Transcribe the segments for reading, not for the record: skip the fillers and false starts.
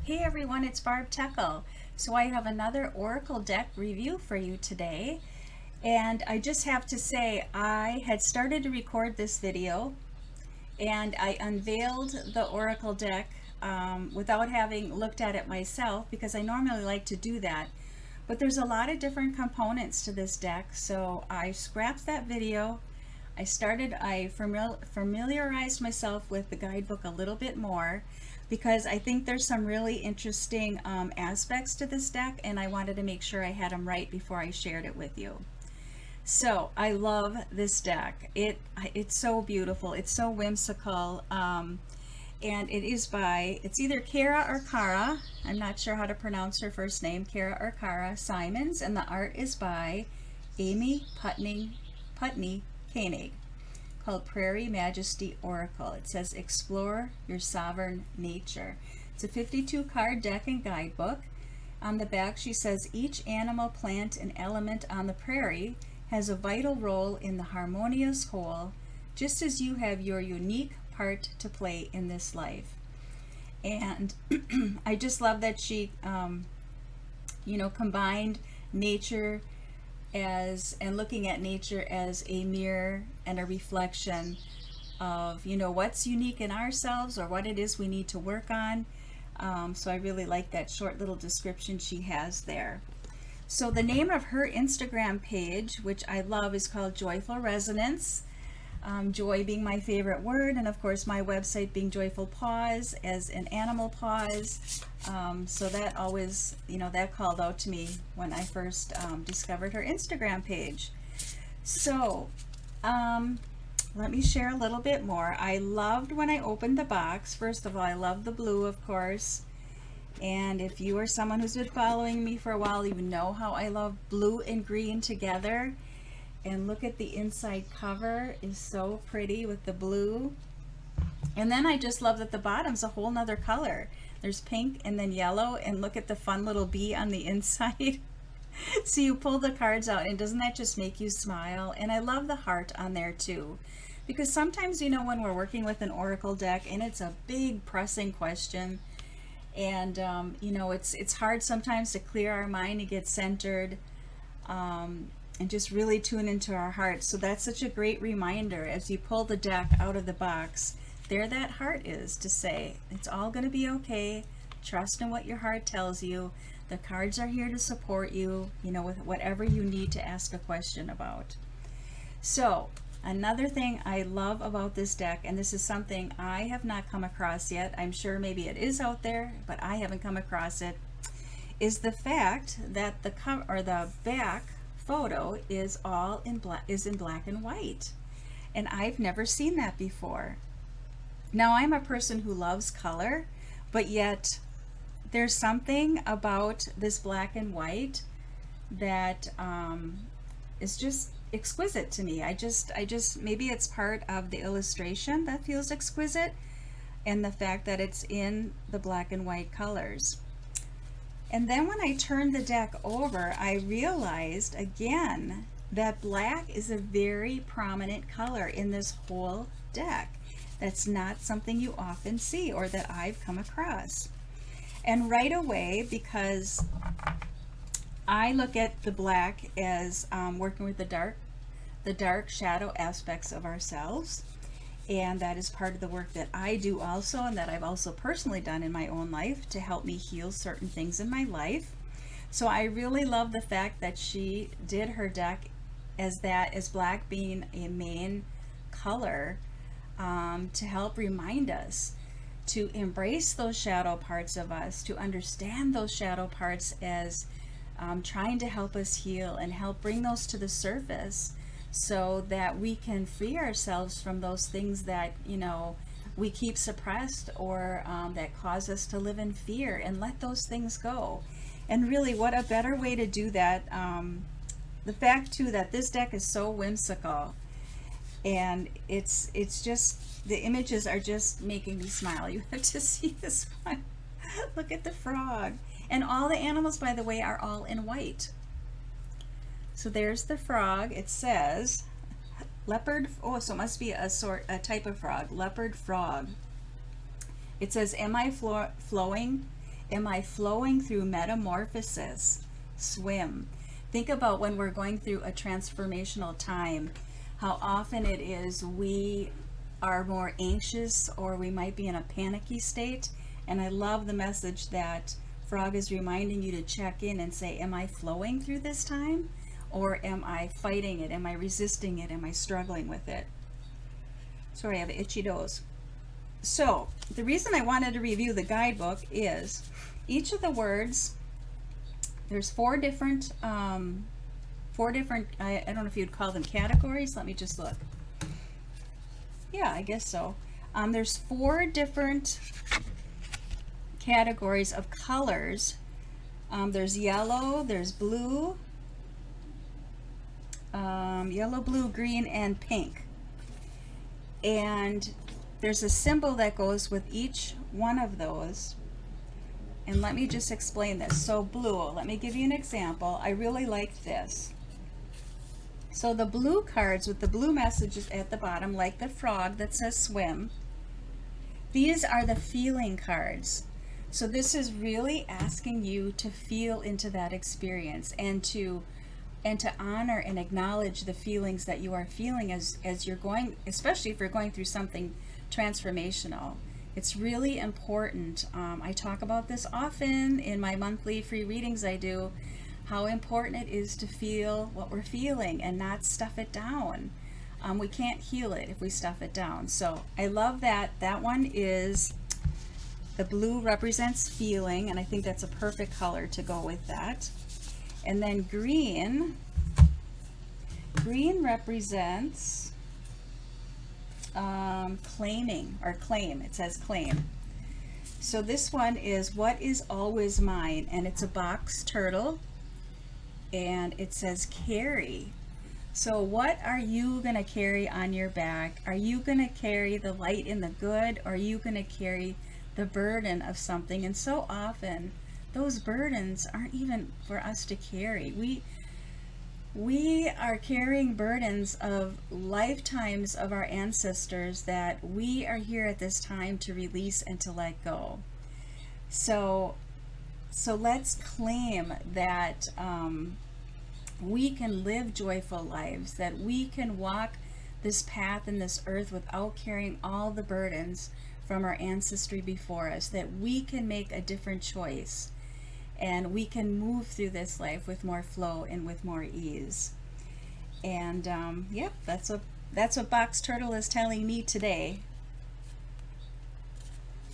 Hey everyone, it's Barb Teckle. So I have another Oracle deck review for you today. And I just have to say, I had started to record this video and I unveiled the Oracle deck without having looked at it myself because I normally like to do that. But there's a lot of different components to this deck, so I scrapped that video. I familiarized myself with the guidebook a little bit more because I think there's some really interesting aspects to this deck, and I wanted to make sure I had them right before I shared it with you. So I love this deck. It's so beautiful. It's so whimsical. And it's either Kara or Kara. I'm not sure how to pronounce her first name, Kara or Kara Simons, and the art is by Amy Putney Koenig, called Prairie, Majesty, Oracle. It says explore your sovereign nature. It's a 52 card deck and guidebook. On the back she says each animal, plant, and element on the prairie has a vital role in the harmonious whole, just as you have your unique part to play in this life. And I just love that she combined nature and looking at nature as a mirror and a reflection of what's unique in ourselves or what it is we need to work on. So I really like that short little description she has there. So the name of her Instagram page, which I love, is called Joyful Resonance. Joy being my favorite word, and of course my website being Joyful Paws as an animal paws. So that always, that called out to me when I first discovered her Instagram page. So let me share a little bit more. I loved when I opened the box. First of all, I love the blue, of course. And if you are someone who's been following me for a while, you know how I love blue and green together. And look at the inside cover, is so pretty with the blue. And then I just love that the bottom's a whole nother color. There's pink and then yellow, and look at the fun little bee on the inside. So you pull the cards out, and doesn't that just make you smile? And I love the heart on there too, because sometimes when we're working with an oracle deck and it's a big pressing question, and it's hard sometimes to clear our mind and get centered, and just really tune into our heart. So that's such a great reminder as you pull the deck out of the box. There that heart is to say, it's all going to be okay. Trust in what your heart tells you. The cards are here to support you, with whatever you need to ask a question about. So another thing I love about this deck, and this is something I have not come across yet, I'm sure maybe it is out there, but I haven't come across it, is the fact that the cover or the back photo is in black and white, and I've never seen that before. Now I'm a person who loves color, but yet there's something about this black and white that is just exquisite to me. I just maybe it's part of the illustration that feels exquisite, and the fact that it's in the black and white colors. And then when I turned the deck over, I realized again that black is a very prominent color in this whole deck. That's not something you often see or that I've come across. And right away, because I look at the black as working with the dark shadow aspects of ourselves, and that is part of the work that I do also, and that I've also personally done in my own life to help me heal certain things in my life. So I really love the fact that she did her deck as black being a main color, to help remind us to embrace those shadow parts of us, to understand those shadow parts as trying to help us heal and help bring those to the surface, so that we can free ourselves from those things that we keep suppressed, or that cause us to live in fear, and let those things go. And really, what a better way to do that. The fact too that this deck is so whimsical, and it's just, the images are just making me smile. You have to see this one. Look at the frog, and all the animals, by the way, are all in white. So there's the frog. It says leopard. Oh, so it must be a type of frog. Leopard frog. It says, "Am I flowing Am I flowing through metamorphosis? Swim. Think about when we're going through a transformational time, how often it is we are more anxious or we might be in a panicky state. And I love the message that Frog is reminding you to check in and say, am I flowing through this time? Or am I fighting it? Am I resisting it? Am I struggling with it? Sorry, I have itchy nose. So the reason I wanted to review the guidebook is each of the words, there's four different, I don't know if you'd call them categories. Let me just look. Yeah, I guess so. There's four different categories of colors. There's yellow, there's blue, yellow, blue, green, and pink. And there's a symbol that goes with each one of those. And let me just explain this. So blue, let me give you an example. I really like this. So the blue cards with the blue messages at the bottom, like the frog that says swim, these are the feeling cards. So this is really asking you to feel into that experience and to honor and acknowledge the feelings that you are feeling as you're going, especially if you're going through something transformational. It's really important. I talk about this often in my monthly free readings I do, how important it is to feel what we're feeling and not stuff it down. We can't heal it if we stuff it down. So I love that. That one is, the blue represents feeling, and I think that's a perfect color to go with that. And then green represents claiming, or claim. It says claim. So this one is what is always mine, and it's a box turtle, and it says carry. So what are you going to carry on your back? Are you going to carry the light and the good, or are you going to carry the burden of something? And so often those burdens aren't even for us to carry. We are carrying burdens of lifetimes of our ancestors that we are here at this time to release and to let go. So let's claim that we can live joyful lives, that we can walk this path in this earth without carrying all the burdens from our ancestry before us, that we can make a different choice and we can move through this life with more flow and with more ease. And yep, that's what Box Turtle is telling me today.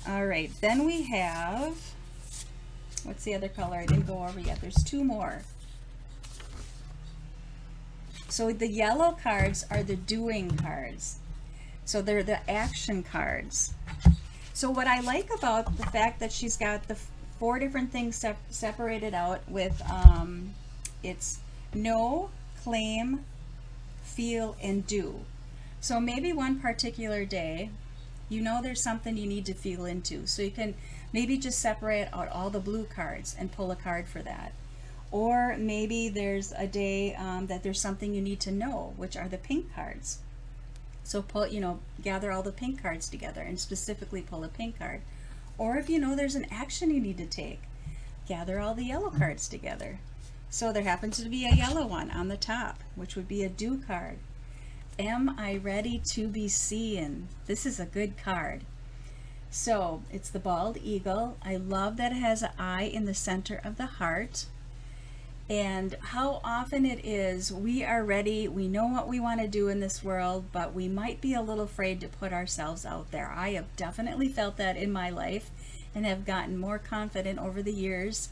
All right, then we have, what's the other color I didn't go over yet? There's two more. So the yellow cards are the doing cards. So they're the action cards. So what I like about the fact that she's got the four different things separated out with, it's know, claim, feel, and do. So maybe one particular day, you know there's something you need to feel into. So you can maybe just separate out all the blue cards and pull a card for that. Or maybe there's a day that there's something you need to know, which are the pink cards. So pull, gather all the pink cards together and specifically pull a pink card. Or if you know there's an action you need to take, gather all the yellow cards together. So there happens to be a yellow one on the top, which would be a do card. Am I ready to be seen? This is a good card. So it's the bald eagle. I love that it has an eye in the center of the heart. And how often it is we are ready, we know what we want to do in this world, but we might be a little afraid to put ourselves out there. I have definitely felt that in my life and have gotten more confident over the years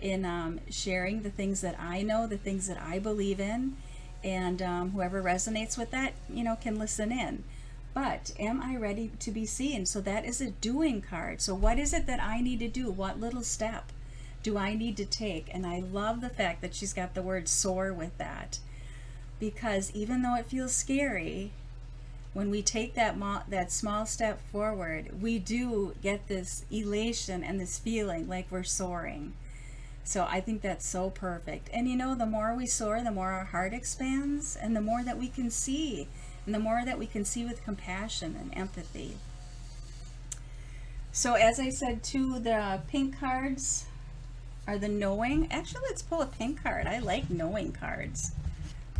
in sharing the things that I know, the things that I believe in, and whoever resonates with that, can listen in. But am I ready to be seen? So that is a doing card. So what is it that I need to do? What little step do I need to take? And I love the fact that she's got the word soar with that, because even though it feels scary, when we take that small step forward, we do get this elation and this feeling like we're soaring. So I think that's so perfect. And the more we soar, the more our heart expands, and the more that we can see, and the more that we can see with compassion and empathy. So as I said too, the pink cards are the knowing. Actually, let's pull a pink card. I like knowing cards.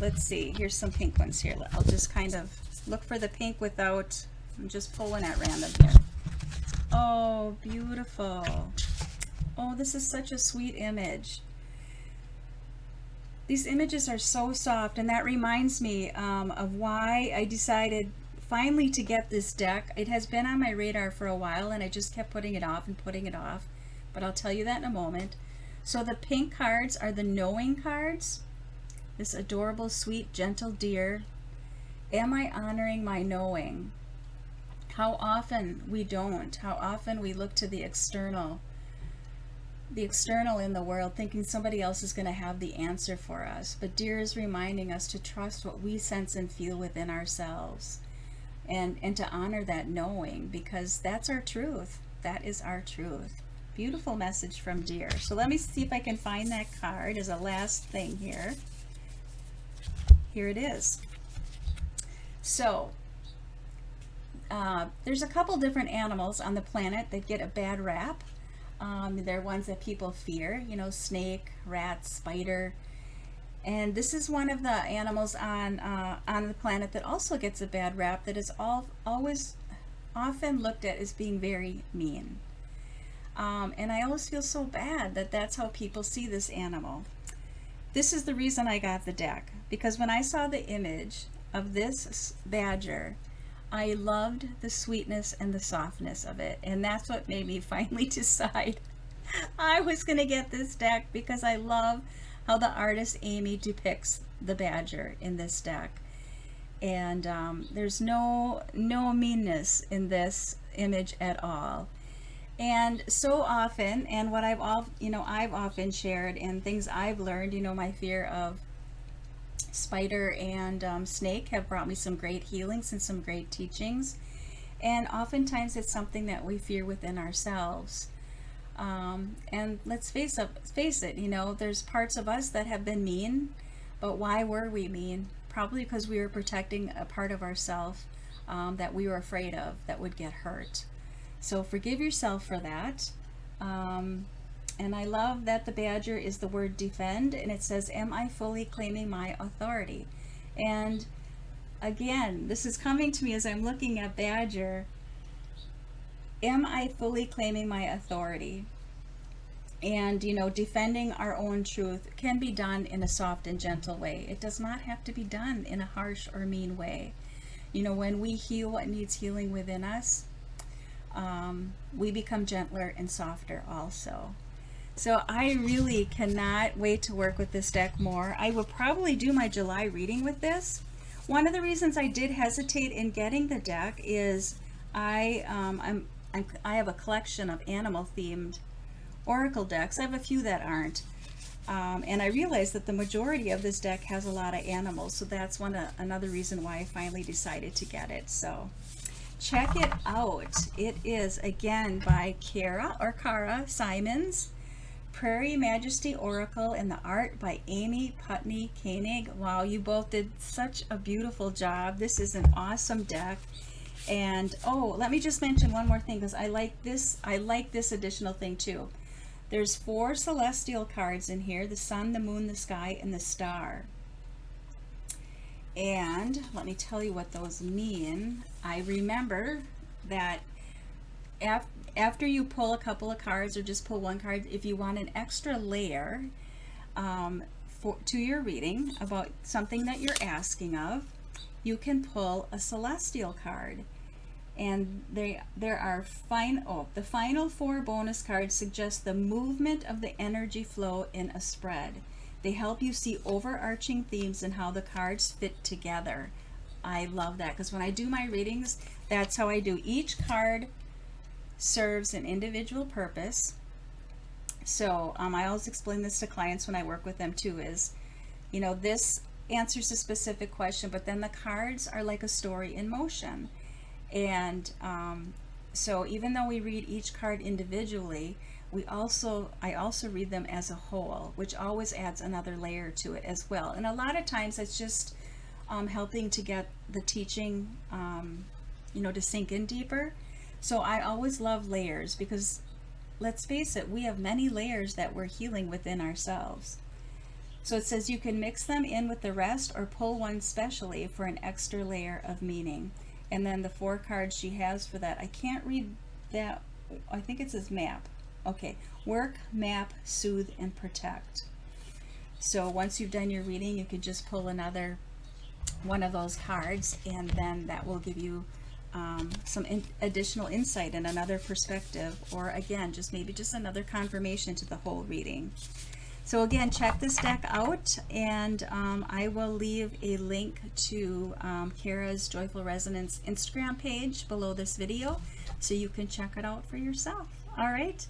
Let's see. Here's some pink ones here. I'll just kind of look for the pink without, I'm just pulling at random here. Oh, beautiful. Oh, this is such a sweet image. These images are so soft, and that reminds me of why I decided finally to get this deck. It has been on my radar for a while, and I just kept putting it off and putting it off, but I'll tell you that in a moment. So the pink cards are the knowing cards. This adorable, sweet, gentle deer. Am I honoring my knowing? How often we don't. How often we look to the external in the world, thinking somebody else is going to have the answer for us. But deer is reminding us to trust what we sense and feel within ourselves, and to honor that knowing, because that's our truth. That is our truth. Beautiful message from deer. So let me see if I can find that card as a last thing here. Here it is. So there's a couple different animals on the planet that get a bad rap. They're ones that people fear, you know, snake, rat, spider. And this is one of the animals on the planet that also gets a bad rap, that is always often looked at as being very mean. And I always feel so bad that that's how people see this animal. This is the reason I got the deck, because when I saw the image of this badger, I loved the sweetness and the softness of it, and that's what made me finally decide I was going to get this deck, because I love how the artist Amy depicts the badger in this deck. And there's no meanness in this image at all. And so often, and what I've often shared, and things I've learned, you know, my fear of spider and snake have brought me some great healings and some great teachings. And oftentimes it's something that we fear within ourselves. And let's face it, you know, there's parts of us that have been mean, but why were we mean? Probably because we were protecting a part of ourselves that we were afraid of that would get hurt. So forgive yourself for that. And I love that the badger is the word defend, and it says, am I fully claiming my authority? And again, this is coming to me as I'm looking at badger. Am I fully claiming my authority? And, you know, defending our own truth can be done in a soft and gentle way. It does not have to be done in a harsh or mean way. You know, when we heal what needs healing within us, we become gentler and softer also. So I really cannot wait to work with this deck more. I will probably do my July reading with this. One of the reasons I did hesitate in getting the deck is I have a collection of animal themed oracle decks. I have a few that aren't. And I realized that the majority of this deck has a lot of animals, so that's another reason why I finally decided to get it. So check it out. It is, again, by Kara Simons, Prairie, Majesty Oracle, and the art by Amy Putney Koenig. Wow, you both did such a beautiful job. This is an awesome deck. And oh, let me just mention one more thing, because I like this additional thing too. There's 4 celestial cards in here: the sun, the moon, the sky, and the star. And let me tell you what those mean. I remember that after you pull a couple of cards, or just pull one card, if you want an extra layer to your reading about something that you're asking of, you can pull a celestial card. And the final 4 bonus cards suggest the movement of the energy flow in a spread. They help you see overarching themes and how the cards fit together. I love that, because when I do my readings, that's how I do. Each card serves an individual purpose. So I always explain this to clients when I work with them too, is, you know, this answers a specific question, but then the cards are like a story in motion. And so even though we read each card individually, I also read them as a whole, which always adds another layer to it as well. And a lot of times it's just helping to get the teaching, you know, to sink in deeper. So I always love layers because let's face it, we have many layers that we're healing within ourselves. So it says you can mix them in with the rest or pull one specially for an extra layer of meaning. And then the 4 cards she has for that, I can't read that. I think it says map. Okay, work, map, soothe, and protect. So once you've done your reading, you can just pull another one of those cards, and then that will give you some additional insight and another perspective, or again, just maybe just another confirmation to the whole reading. So again, check this deck out, and I will leave a link to Kara's Joyful Resonance Instagram page below this video, so you can check it out for yourself. All right.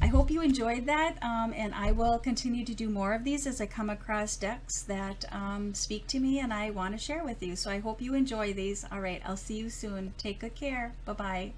I hope you enjoyed that, and I will continue to do more of these as I come across decks that speak to me and I want to share with you. So I hope you enjoy these. All right, I'll see you soon. Take good care. Bye-bye.